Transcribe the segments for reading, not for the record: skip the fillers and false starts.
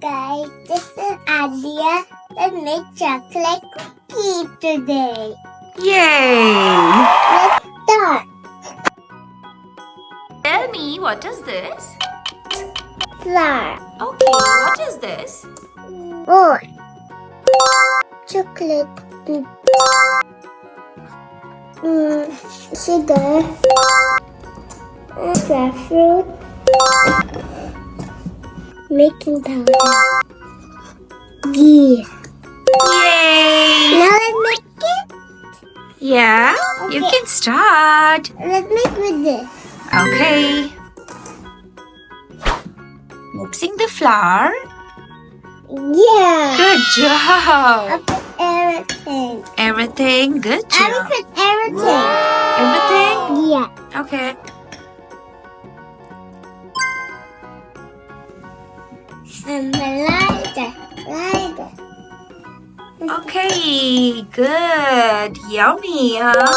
guys, this is Aadya. Let's make chocolate cookies today. Yay! Let's start. Tell me, what is this? Flour. Okay, what is this? Oats. Chocolate. Sugar. Dryfruit. Baking powder. Ghee. Yay! Now let's make it. Yeah, you Okay. can start. Let's make with this. Okay. Mixing the flour. Yeah. Good job. I put everything. Everything, good I will job. put everything. Everything? Yeah. Okay. And the lighter. Okay, good. Yummy, huh?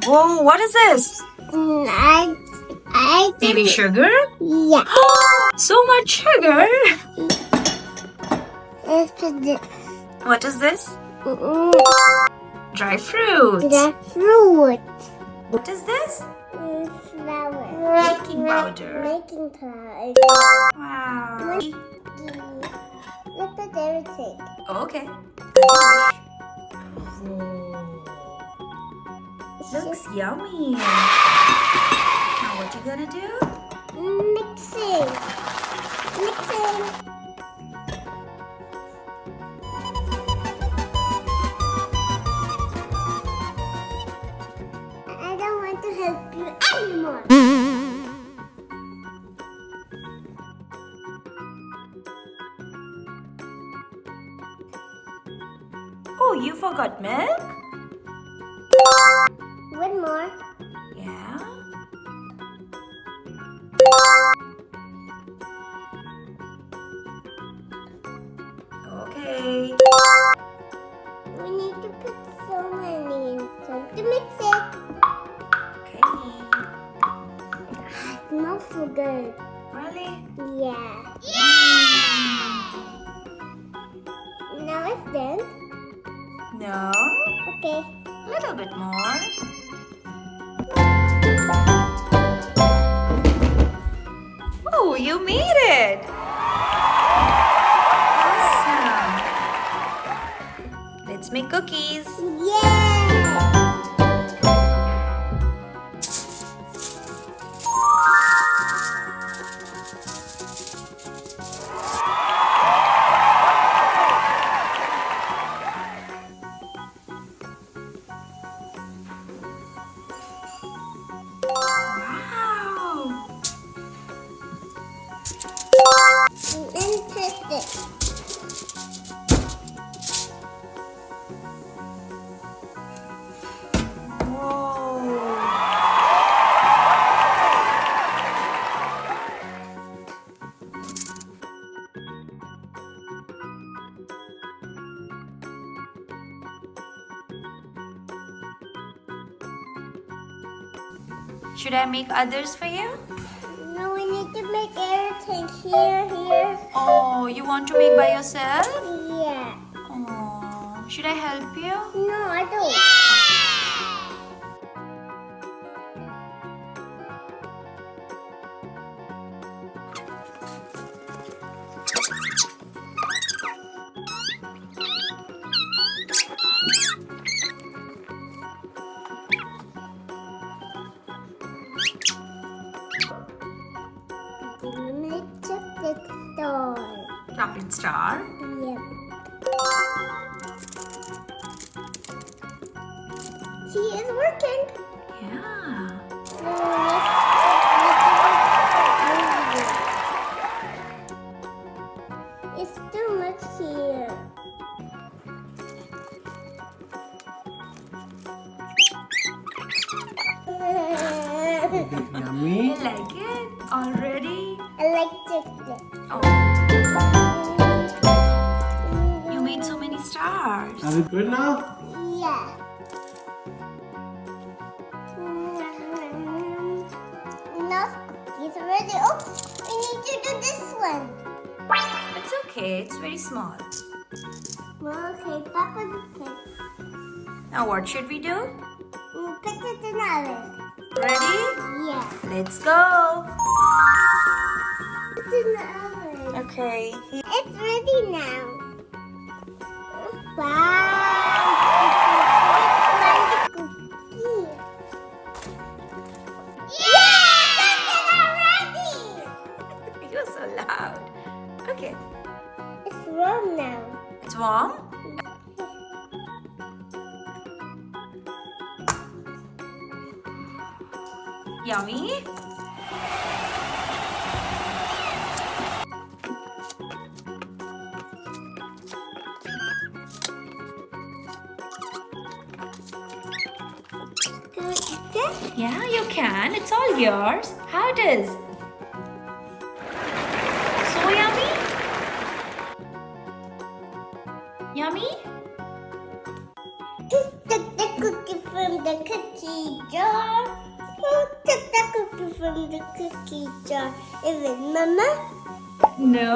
Whoa, what is this? I Maybe think sugar? yeah. So much sugar. Let's put this. What is this? Mm-mm. Dry fruits. The fruit. What is this? Flour. Baking powder. Making powder. Wow. Let's put everything. Okay. Looks yummy. Now what you gonna do? Mixing. I don't want to help you anymore. Oh, you forgot milk? One more. Yeah. Okay. We need to put so many in time to mix it. Okay. It smells so good. Really? Yeah. Now it's done. No. Okay. A little bit more. Oh, you made it! Awesome. Let's make cookies. Yeah. Wow. And twist it. Whoa. Should I make others for you? No, we need to make everything here. Oh, you want to make by yourself? Yeah. Oh, should I help you? No, I don't. We're gonna make chocolate star. Chocolate star. Yep. See, it's working. Yeah. It's too much here. Yummy. You like it already? I like chocolate. Oh, you made so many stars. Are we good now? Yeah. ready. Oh, we need to do this one. It's okay. It's very small. Okay, Papa. Okay. Now what should we do? Put it in the oven. Ready? Yeah. Let's go. Put it in the oven. Okay. It's ready now. Wow. It's like cookie. Yeah! It's already. You're so loud. Okay. It's warm now. It's warm? Yummy? Can we eat it? Yeah, you can. It's all yours. How it is? So yummy? Yummy? Who took the cookie from the cookie jar? Who took the cookie from the cookie jar? Is it Mama? No.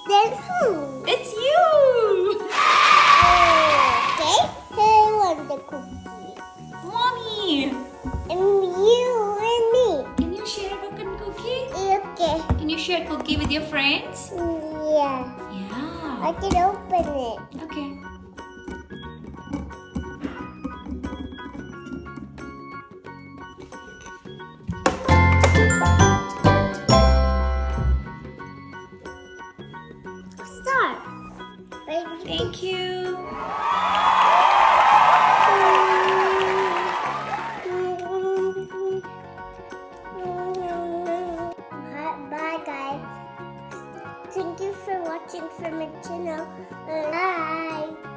Then who? It's you. Okay, who wants the cookie? Mommy. And you and me. Can you share a cookie? Okay. Can you share cookie with your friends? Yeah. Yeah. I can open it. Okay. Start. Thank you. Bye guys. Thank you for watching from my channel. Bye.